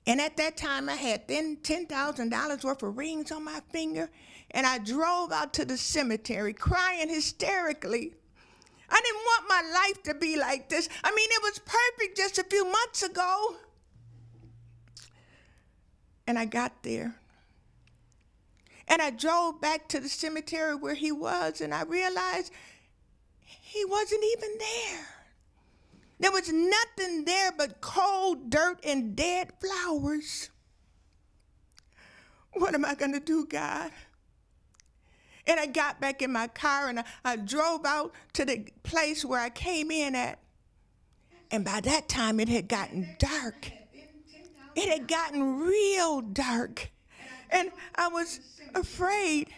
And at that time, I had $10,000 worth of rings on my finger, and I drove out to the cemetery crying hysterically. I didn't want my life to be like this. I mean, it was perfect just a few months ago. And I got there. And I drove back to the cemetery where he was, and I realized he wasn't even there. There was nothing there but cold dirt and dead flowers. What am I going to do, God? And I got back in my car, and I drove out to the place where I came in at. And by that time, it had gotten dark. It had gotten real dark. And I was afraid.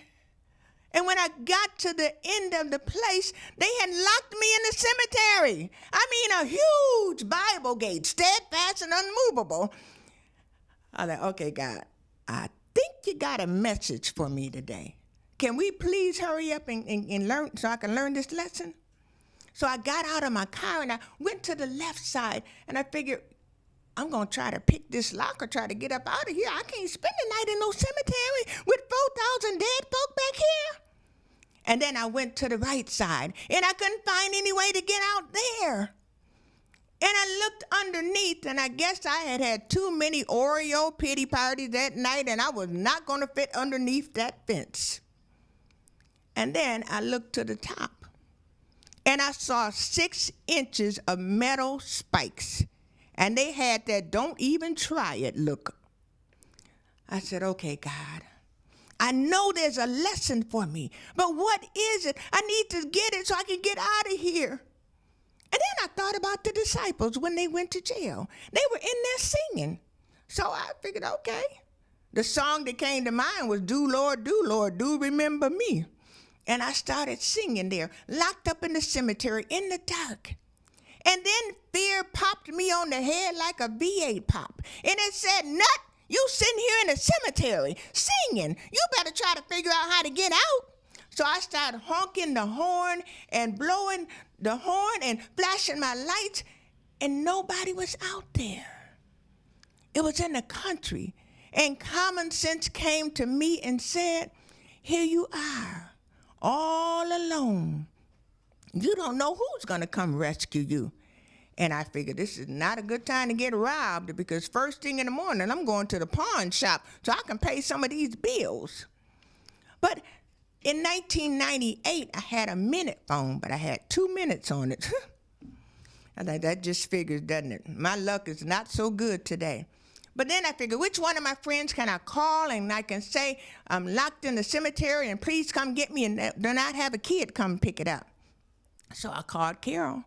And when I got to the end of the place, they had locked me in the cemetery. I mean, a huge Bible gate, steadfast and unmovable. I was like, okay, God, I think you got a message for me today. Can we please hurry up and learn so I can learn this lesson? So I got out of my car and I went to the left side, and I figured, I'm going to try to pick this lock or try to get up out of here. I can't spend the night in no cemetery with 4,000 dead folk back here. And then I went to the right side, and I couldn't find any way to get out there. And I looked underneath, and I guess I had had too many Oreo pity parties that night, and I was not going to fit underneath that fence. And then I looked to the top, and I saw 6 inches of metal spikes, and they had that "don't even try it" look. I said, okay, God, I know there's a lesson for me, but what is it? I need to get it so I can get out of here. And then I thought about the disciples when they went to jail. They were in there singing. So I figured, okay. The song that came to mind was do, Lord, do remember me. And I started singing there, locked up in the cemetery in the dark. And then fear popped me on the head like a V8 pop. And it said, Nut, you sitting here in the cemetery singing. You better try to figure out how to get out. So I started honking the horn and blowing the horn and flashing my lights, and nobody was out there. It was in the country, and common sense came to me and said, here you are, all alone. You don't know who's going to come rescue you. And I figured this is not a good time to get robbed, because first thing in the morning, I'm going to the pawn shop so I can pay some of these bills. But in 1998, I had a minute phone, but I had 2 minutes on it. I think that just figures, doesn't it? My luck is not so good today. But then I figured, which one of my friends can I call, and I can say, I'm locked in the cemetery and please come get me, and then I'd have a kid come pick it up. So I called Carol.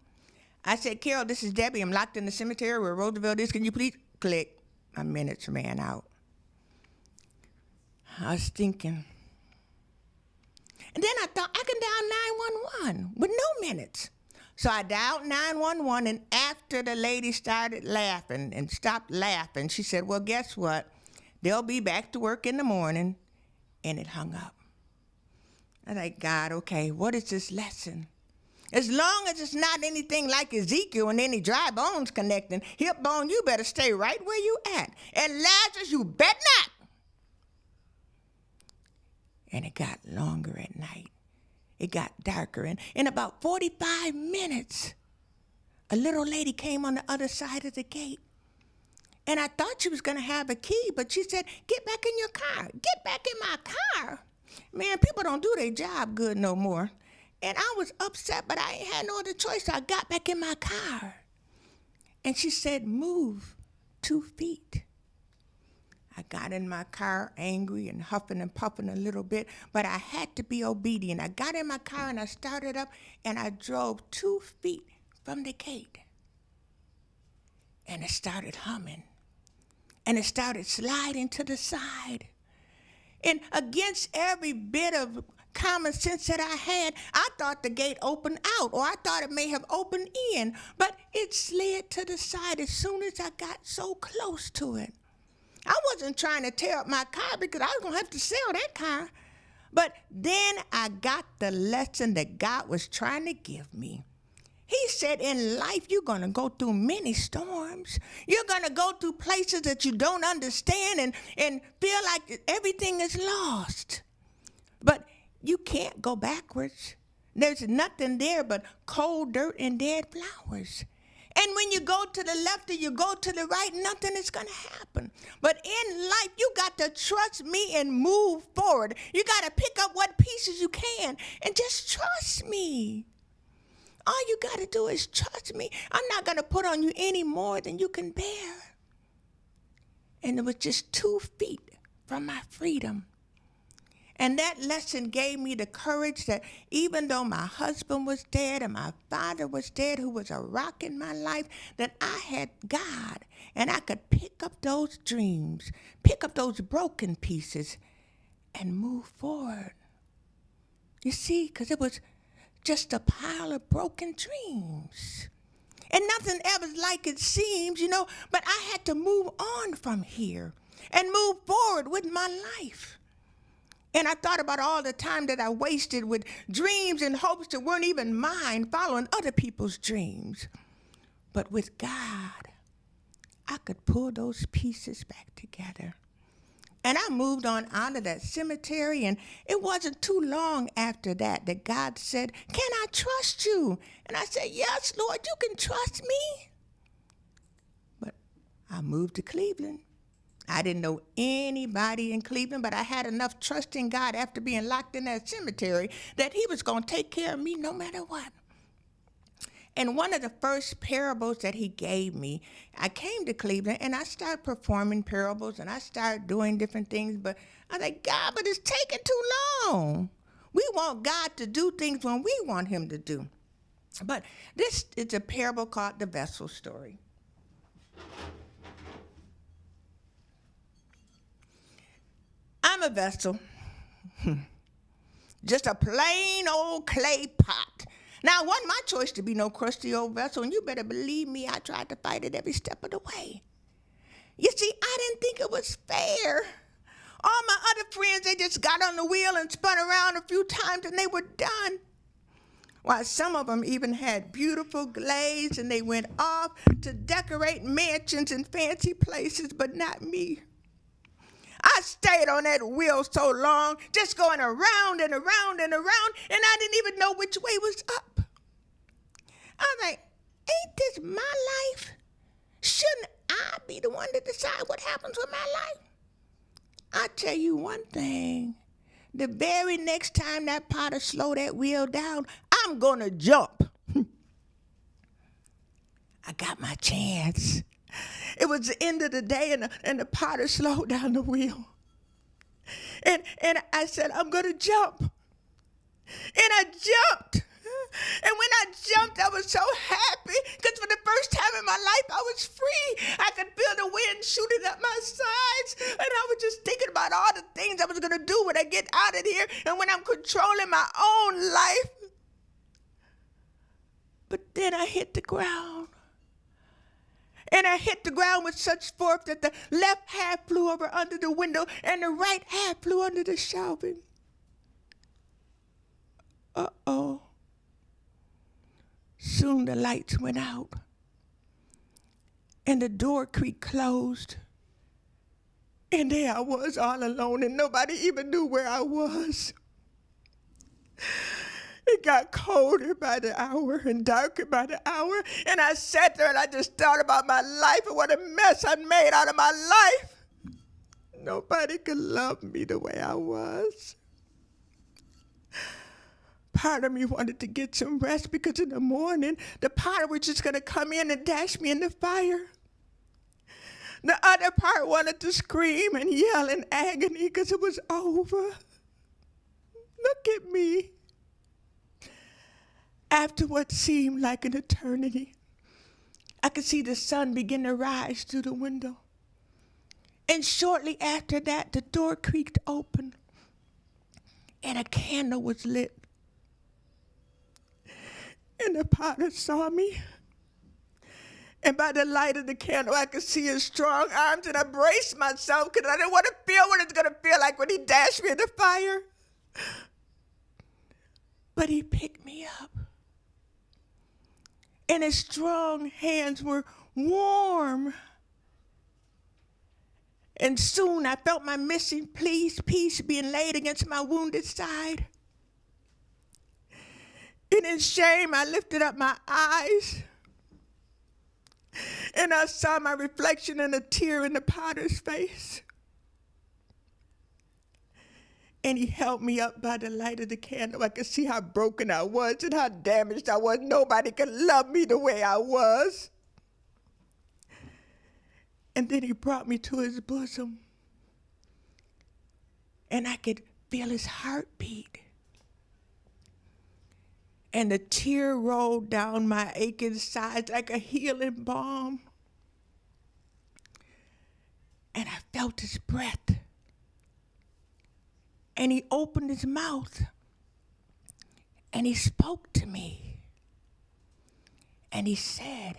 I said, Carol, this is Debbie. I'm locked in the cemetery where Roosevelt is. Can you please click? My minutes ran out. I was thinking. And then I thought I can dial 911 with no minutes. So I dialed 911, and after the lady started laughing and stopped laughing, she said, well, guess what? They'll be back to work in the morning. And it hung up. I was like, God, okay, what is this lesson? As long as it's not anything like Ezekiel and any dry bones connecting, hip bone, you better stay right where you at. And Lazarus, you bet not. And it got longer at night. It got darker. And in about 45 minutes, a little lady came on the other side of the gate. And I thought she was going to have a key, but she said, get back in your car. Get back in my car. Man, people don't do their job good no more. And I was upset, but I ain't had no other choice. So I got back in my car. And she said, move 2 feet. I got in my car angry and huffing and puffing a little bit, but I had to be obedient. I got in my car and I started up, and I drove 2 feet from the gate. And it started humming. And it started sliding to the side. And against every bit of common sense that I had, I thought the gate opened out, or I thought it may have opened in, but it slid to the side as soon as I got so close to it. I wasn't trying to tear up my car because I was going to have to sell that car. But then I got the lesson that God was trying to give me. He said in life you're going to go through many storms. You're going to go through places that you don't understand and feel like everything is lost. But you can't go backwards. There's nothing there but cold dirt and dead flowers. And when you go to the left or you go to the right, nothing is going to happen. But in life, you got to trust me and move forward. You got to pick up what pieces you can and just trust me. All you got to do is trust me. I'm not going to put on you any more than you can bear. And it was just 2 feet from my freedom. And that lesson gave me the courage that even though my husband was dead and my father was dead, who was a rock in my life, that I had God and I could pick up those dreams, pick up those broken pieces and move forward. You see, because it was just a pile of broken dreams. And nothing ever like it seems, but I had to move on from here and move forward with my life. And I thought about all the time that I wasted with dreams and hopes that weren't even mine, following other people's dreams. But with God, I could pull those pieces back together. And I moved on out of that cemetery, and it wasn't too long after that God said, "Can I trust you?" And I said, "Yes, Lord, you can trust me." But I moved to Cleveland. I didn't know anybody in Cleveland, but I had enough trust in God after being locked in that cemetery that he was going to take care of me no matter what. And one of the first parables that he gave me, I came to Cleveland and I started performing parables and I started doing different things, but I was like, God, but it's taking too long. We want God to do things when we want him to do. But this is a parable called the vessel story. I'm a vessel, just a plain old clay pot. Now, it wasn't my choice to be no crusty old vessel, and you better believe me, I tried to fight it every step of the way. You see, I didn't think it was fair. All my other friends, they just got on the wheel and spun around a few times, and they were done. While some of them even had beautiful glaze, and they went off to decorate mansions and fancy places, but not me. I stayed on that wheel so long, just going around and around and around, and I didn't even know which way was up. I was like, ain't this my life? Shouldn't I be the one to decide what happens with my life? I'll tell you one thing. The very next time that potter slow that wheel down, I'm going to jump. I got my chance. It was the end of the day, and the potter slowed down the wheel. And I said, I'm going to jump. And I jumped. And when I jumped, I was so happy because for the first time in my life, I was free. I could feel the wind shooting up my sides. And I was just thinking about all the things I was going to do when I get out of here and when I'm controlling my own life. But then I hit the ground. And I hit the ground with such force that the left half flew over under the window and the right half flew under the shelving. Uh-oh. Soon the lights went out and the door creaked closed. And there I was all alone and nobody even knew where I was. It got colder by the hour and darker by the hour. And I sat there and I just thought about my life and what a mess I made out of my life. Nobody could love me the way I was. Part of me wanted to get some rest because in the morning, the potter was just going to come in and dash me in the fire. The other part wanted to scream and yell in agony because it was over. Look at me. After what seemed like an eternity, I could see the sun begin to rise through the window. And shortly after that, the door creaked open and a candle was lit. And the potter saw me. And by the light of the candle, I could see his strong arms, and I braced myself because I didn't want to feel what it's going to feel like when he dashed me in the fire. But he picked me up. and his strong hands were warm. And soon I felt my missing piece being laid against my wounded side. And in shame, I lifted up my eyes, and I saw my reflection in a tear in the potter's face. And he held me up by the light of the candle. I could see how broken I was and how damaged I was. Nobody could love me the way I was. And then he brought me to his bosom, and I could feel his heartbeat. And the tear rolled down my aching sides like a healing balm. And I felt his breath. And he opened his mouth, and he spoke to me. And he said,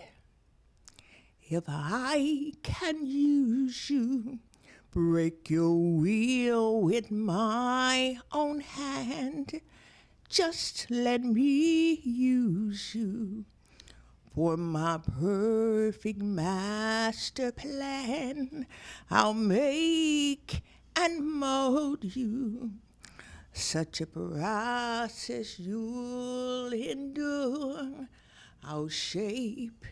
"If I can use you, break your will with my own hand. Just let me use you for my perfect master plan. I'll make and mold you. Such a process you'll endure. I'll shape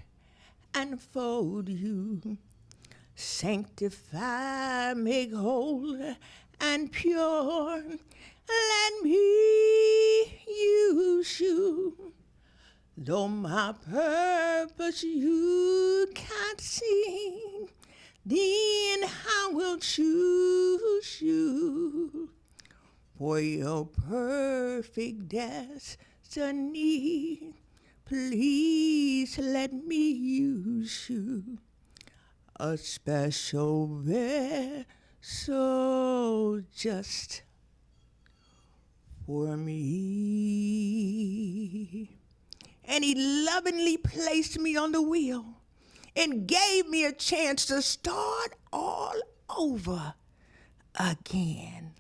and fold you. Sanctify, make whole and pure. Let me use you. Though my purpose you can't see, then I will choose you for your perfect destiny. Please let me use you, a special vessel just for me." And he lovingly placed me on the wheel and gave me a chance to start all over again.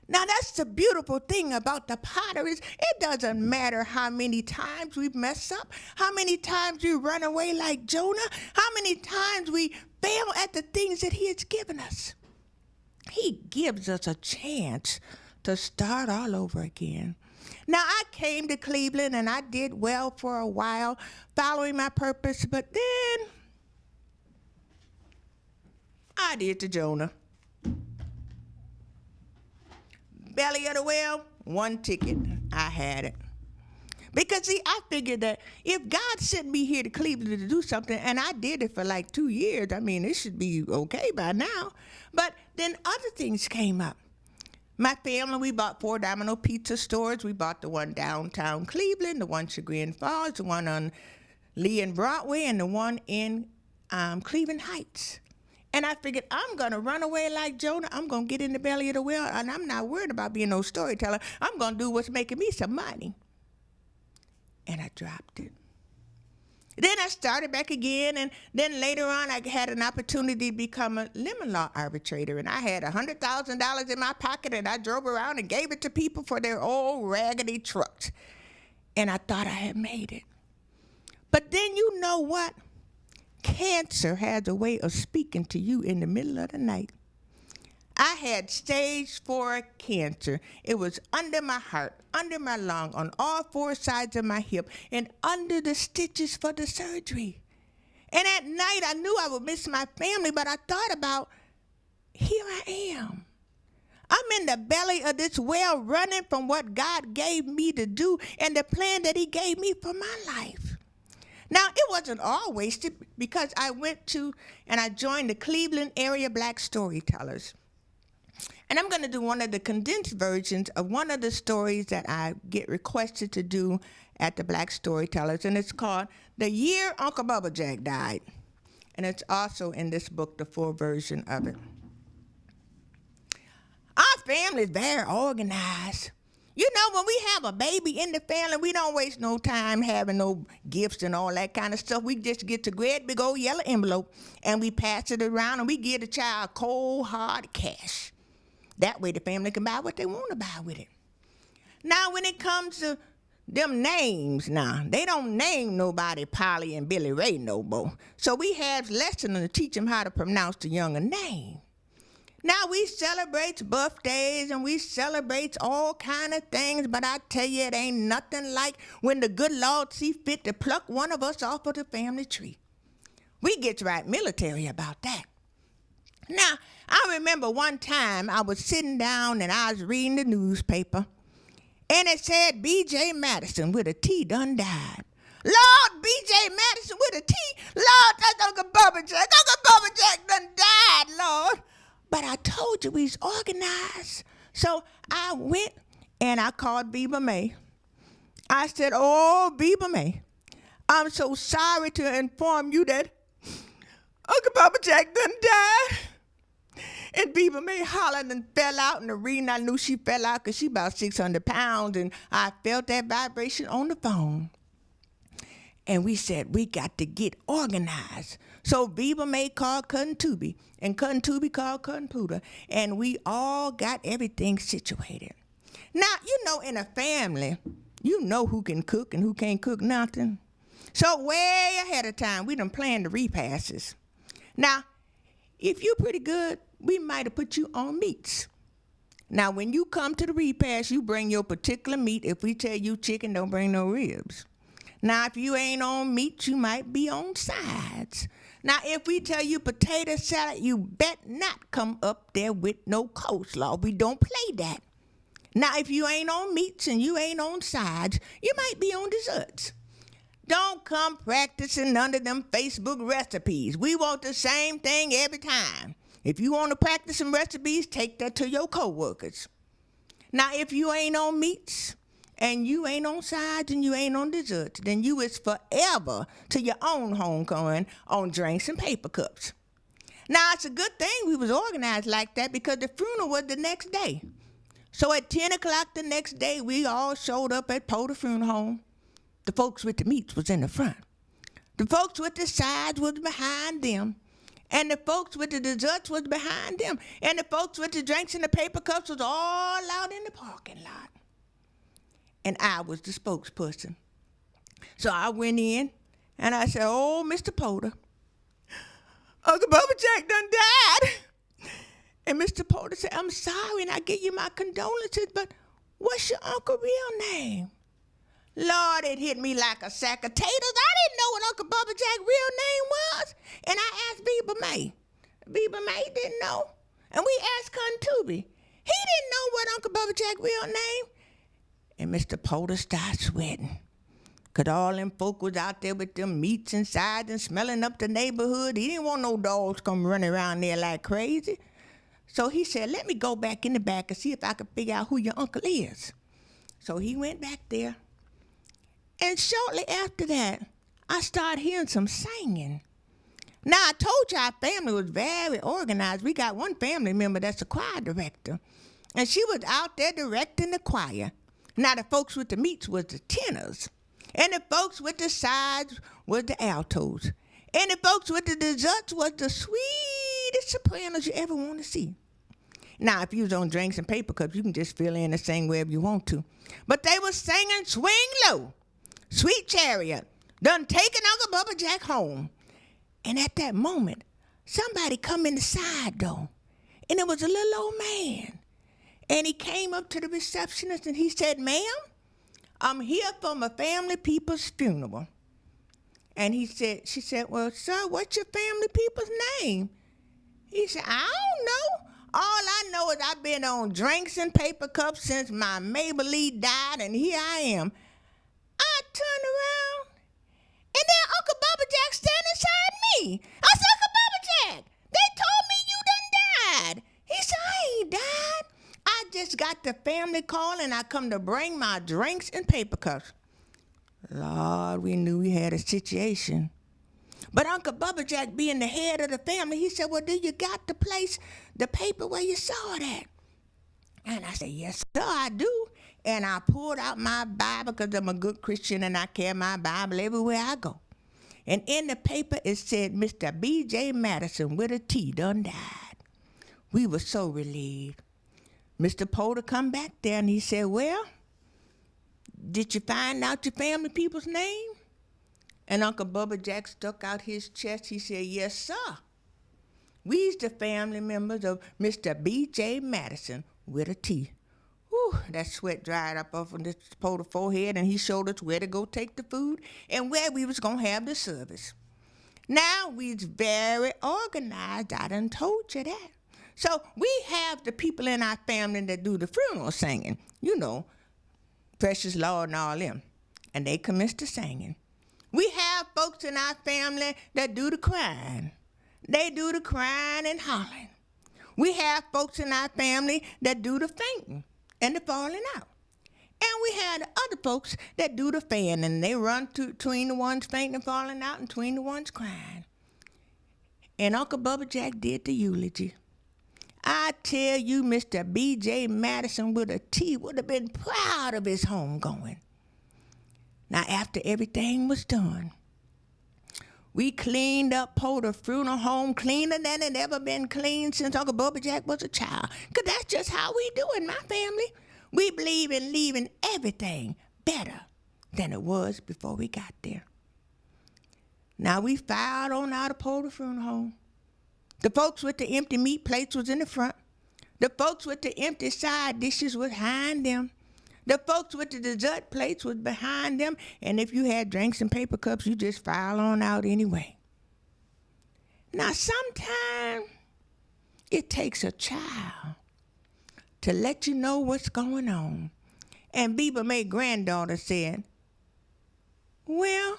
Now, that's the beautiful thing about the potter is it doesn't matter how many times we mess up, how many times we run away like Jonah, how many times we fail at the things that he has given us. He gives us a chance to start all over again. Now, I came to Cleveland, and I did well for a while, following my purpose, but then I did to Jonah. Belly of the whale, one ticket. I had it. Because, see, I figured that if God sent me here to Cleveland to do something, and I did it for like 2 years, I mean, it should be okay by now. But then other things came up. My family, we bought 4 Domino pizza stores. We bought the one downtown Cleveland, the one Chagrin Falls, the one on Lee and Broadway, and the one in Cleveland Heights. And I figured, I'm going to run away like Jonah. I'm going to get in the belly of the whale, and I'm not worried about being no storyteller. I'm going to do what's making me some money. And I dropped it. Then I started back again, and then later on I had an opportunity to become a lemon law arbitrator, and I had $100,000 in my pocket, and I drove around and gave it to people for their old raggedy trucks. And I thought I had made it. But then you know what? Cancer has a way of speaking to you in the middle of the night. I had stage 4 cancer. It was under my heart, under my lung, on all 4 sides of my hip, and under the stitches for the surgery. And at night, I knew I would miss my family, but I thought about, here I am. I'm in the belly of this whale running from what God gave me to do and the plan that he gave me for my life. Now, it wasn't all wasted because I went to and I joined the Cleveland area Black Storytellers. And I'm going to do one of the condensed versions of one of the stories that I get requested to do at the Black Storytellers, and it's called The Year Uncle Bubba Jack Died. And it's also in this book, the full version of it. Our family is very organized. You know, when we have a baby in the family, we don't waste no time having no gifts and all that kind of stuff. We just get the great big old yellow envelope, and we pass it around, and we give the child cold, hard cash. That way the family can buy what they want to buy with it. Now, when it comes to them names now, they don't name nobody Polly and Billy Ray no more. So we have lessons to teach them how to pronounce the younger name. Now we celebrate birthdays and we celebrate all kind of things, but I tell you, it ain't nothing like when the good Lord see fit to pluck one of us off of the family tree. We get right military about that. Now, I remember one time I was sitting down and I was reading the newspaper, and it said B.J. Madison with a T done died. Lord, B.J. Madison with a T? Lord, that's Uncle Bubba Jack. Uncle Bubba Jack done died, Lord. But I told you we's organized. So I went and I called Beba May. I said, oh, Beba May, I'm so sorry to inform you that Uncle Bubba Jack done died. And Beba May hollered and fell out in the arena. I knew she fell out because she about 600 pounds, and I felt that vibration on the phone. And we said, we got to get organized. So Beba May called Cousin Tubby, and Cousin Tubby called Cousin Pooter, and we all got everything situated. Now, you know, in a family, you know who can cook and who can't cook nothing. So way ahead of time, we done planned the repasses. Now, if you're pretty good, we might have put you on meats. Now, when you come to the repast, you bring your particular meat. If we tell you chicken, don't bring no ribs. Now, if you ain't on meat, you might be on sides. Now, if we tell you potato salad, you bet not come up there with no coleslaw. We don't play that. Now, if you ain't on meats and you ain't on sides, you might be on desserts. Don't come practicing under them Facebook recipes. We want the same thing every time. If you want to practice some recipes, take that to your coworkers. Now, if you ain't on meats and you ain't on sides and you ain't on desserts, then you is forever to your own homecoming on drinks and paper cups. Now, it's a good thing we was organized like that because the funeral was the next day. So at 10 o'clock the next day, we all showed up at Porter Funeral Home. The folks with the meats was in the front. The folks with the sides was behind them. And the folks with the desserts was behind them. And the folks with the drinks and the paper cups was all out in the parking lot. And I was the spokesperson. So I went in and I said, oh, Mr. Porter, Uncle Bubba Jack done died. And Mr. Porter said, I'm sorry and I give you my condolences, but what's your uncle real name? Lord, it hit me like a sack of taters. I didn't know what Uncle Bubba Jack's real name was. And I asked Beba May. Beba May didn't know. And we asked Cousin Tubby. He didn't know what Uncle Bubba Jack's real name. And Mr. Porter started sweating. Because all them folk was out there with them meats and sides and smelling up the neighborhood. He didn't want no dogs come running around there like crazy. So he said, let me go back in the back and see if I can figure out who your uncle is. So he went back there. And shortly after that, I started hearing some singing. Now, I told you our family was very organized. We got one family member that's a choir director. And she was out there directing the choir. Now, the folks with the meats was the tenors. And the folks with the sides was the altos. And the folks with the desserts was the sweetest sopranos you ever want to see. Now, if you was on drinks and paper cups, you can just fill in and sing wherever you want to. But they was singing Swing Low, Sweet Chariot, done taking Uncle Bubba Jack home. And at that moment, somebody come in the side door, and it was a little old man. And he came up to the receptionist and he said, ma'am, I'm here for my family people's funeral. And she said, well, sir, what's your family people's name? He said, I don't know. All I know is I've been on drinks and paper cups since my Maybelline died, and here I am. I turned around, and there Uncle Bubba Jack standing beside me. I said, Uncle Bubba Jack, they told me you done died. He said, I ain't died. I just got the family call, and I come to bring my drinks and paper cups. Lord, we knew we had a situation. But Uncle Bubba Jack, being the head of the family, he said, well, do you got the place, the paper where you saw it at? And I said, yes, sir, I do. And I pulled out my Bible because I'm a good Christian and I carry my Bible everywhere I go. And in the paper, it said, Mr. B.J. Madison with a T done died. We were so relieved. Mr. Porter come back there and he said, well, did you find out your family people's name? And Uncle Bubba Jack stuck out his chest. He said, yes, sir. We's the family members of Mr. B.J. Madison with a T. Whew, that sweat dried up off of his forehead, and he showed us where to go take the food and where we was going to have the service. Now, we's very organized. I done told you that. So we have the people in our family that do the funeral singing. You know, Precious Lord and all them. And they commence the singing. We have folks in our family that do the crying. They do the crying and hollering. We have folks in our family that do the fainting and the falling out. And we have the other folks that do the fanning, and they run between the ones fainting and falling out and between the ones crying. And Uncle Bubba Jack did the eulogy. I tell you, Mr. B.J. Madison with a T would have been proud of his homegoing. Now, after everything was done, we cleaned up Porter Funeral Home cleaner than it ever been cleaned since Uncle Bubba Jack was a child. Because that's just how we do in my family. We believe in leaving everything better than it was before we got there. Now, we filed on out of Porter Funeral Home. The folks with the empty meat plates was in the front. The folks with the empty side dishes was behind them. The folks with the dessert plates was behind them, and if you had drinks and paper cups, you just file on out anyway. Now, sometimes it takes a child to let you know what's going on. And Bieber May granddaughter said, well,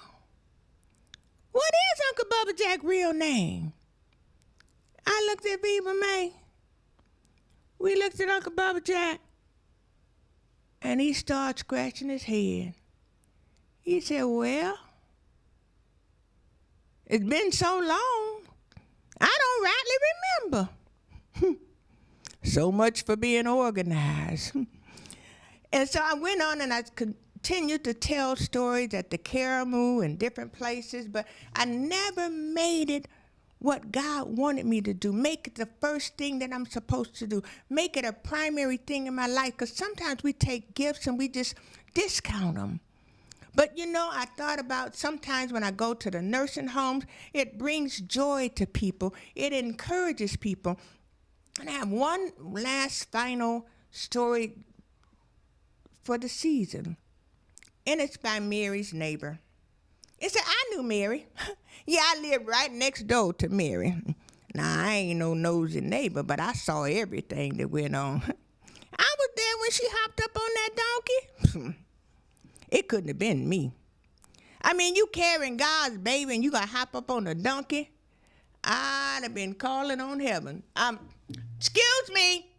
what is Uncle Bubba Jack's real name? I looked at Bieber May. We looked at Uncle Bubba Jack. And he started scratching his head. He said, well, it's been so long, I don't rightly remember. So much for being organized. And so I went on and I continued to tell stories at the Caramoo and different places, but I never made it what God wanted me to do. Make it the first thing that I'm supposed to do. Make it a primary thing in my life, because sometimes we take gifts and we just discount them. But you know, I thought about sometimes when I go to the nursing homes, it brings joy to people. It encourages people. And I have one last final story for the season. And it's by Mary's neighbor. It said, I knew Mary. Yeah, I lived right next door to Mary. Now, I ain't no nosy neighbor, but I saw everything that went on. I was there when she hopped up on that donkey. It couldn't have been me. I mean, you carrying God's baby and you gonna hop up on a donkey? I'd have been calling on heaven. Excuse me,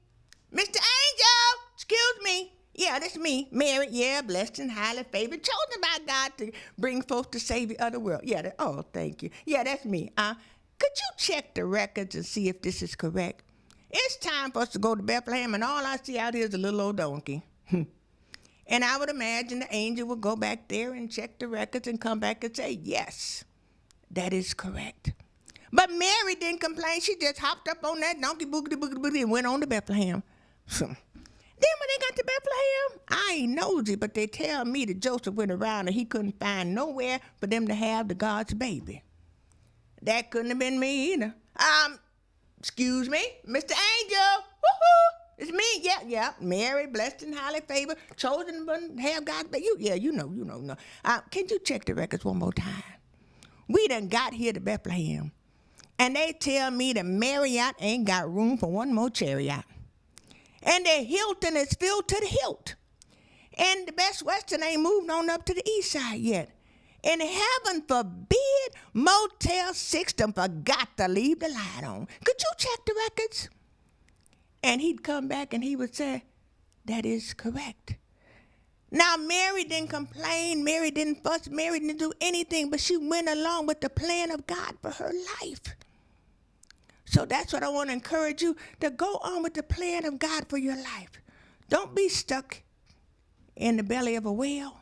Mr. Angel, excuse me. Yeah, that's me, Mary. Yeah, blessed and highly favored, chosen by God to bring forth the Savior of the world. Yeah, oh, thank you. Yeah, that's me. Could you check the records and see if this is correct? It's time for us to go to Bethlehem, and all I see out here is a little old donkey. And I would imagine the angel would go back there and check the records and come back and say, yes, that is correct. But Mary didn't complain. She just hopped up on that donkey, boogity, boogity, boogity, and went on to Bethlehem. Then when they got to Bethlehem, I ain't nosy, but they tell me that Joseph went around and he couldn't find nowhere for them to have the God's baby. That couldn't have been me either. Excuse me, Mr. Angel. Woohoo! It's me. Yeah. Mary, blessed and highly favored, chosen to have God's baby. You know. Can you check the records one more time? We done got here to Bethlehem, and they tell me the Marriott ain't got room for one more chariot. And the Hilton is filled to the hilt. And the Best Western ain't moved on up to the east side yet. And heaven forbid, Motel 6 done forgot to leave the light on. Could you check the records? And he'd come back and he would say, that is correct. Now, Mary didn't complain. Mary didn't fuss. Mary didn't do anything, but she went along with the plan of God for her life. So that's what I want to encourage you, to go on with the plan of God for your life. Don't be stuck in the belly of a whale.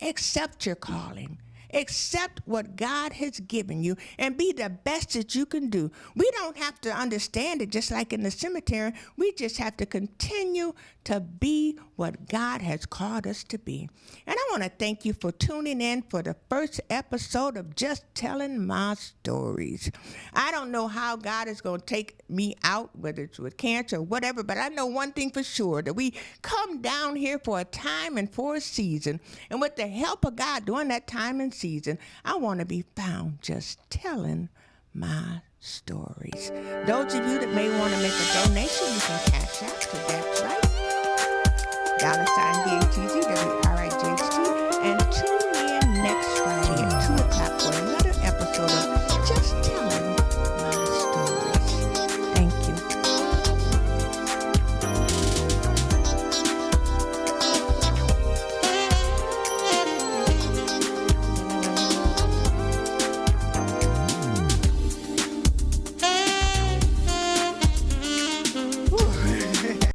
Accept your calling. Accept what God has given you and be the best that you can do. We don't have to understand it just like in the cemetery. We just have to continue to be what God has called us to be. And I want to thank you for tuning in for the first episode of Just Telling My Stories. I don't know how God is going to take me out, whether it's with cancer or whatever, but I know one thing for sure, that we come down here for a time and for a season. And with the help of God during that time and season, I want to be found just telling my stories. Those of you that may want to make a donation, you can cash out to That's Right. $BATZ, WRIGHT